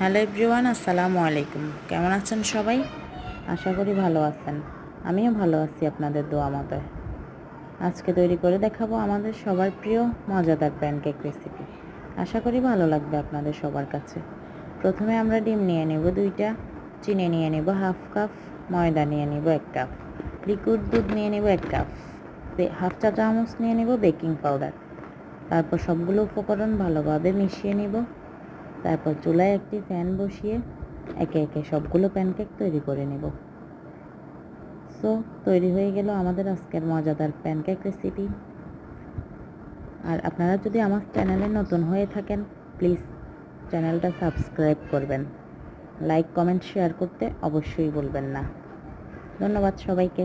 Hello everyone, আসসালামু আলাইকুম। কেমন আছেন সবাই? আশা করি ভালো আছেন। আমিও ভালো আছি আপনাদের দোয়া মতে। আজকে তৈরি করে দেখাবো আমাদের সবার প্রিয় মজাদার প্যানকেক রেসিপি। আশা করি ভালো লাগবে আপনাদের সবার কাছে। প্রথমে আমরা ডিম নিয়ে নেব 2টা, চিনি নিয়ে নেব হাফ কাপ, ময়দা নিয়ে নেব 1 কাপ, লিকুইড দুধ নিয়ে নেব 1 কাপ, হাফ চা চামচ নিয়ে নেব বেকিং পাউডার। তারপর সবগুলো উপকরণ ভালোভাবে মিশিয়ে নেব। তারপর চুলায় একটি প্যান বসিয়ে একে একে সবগুলো প্যানকেক তৈরি করে নেব। সো তৈরি হয়ে গেল আমাদের আজকের মজাদার প্যানকেক রেসিপি। আর আপনারা যদি আমার চ্যানেলে নতুন হয়ে থাকেন, প্লিজ চ্যানেলটা সাবস্ক্রাইব করবেন। লাইক কমেন্ট শেয়ার করতে অবশ্যই বলবেন না। ধন্যবাদ সবাইকে।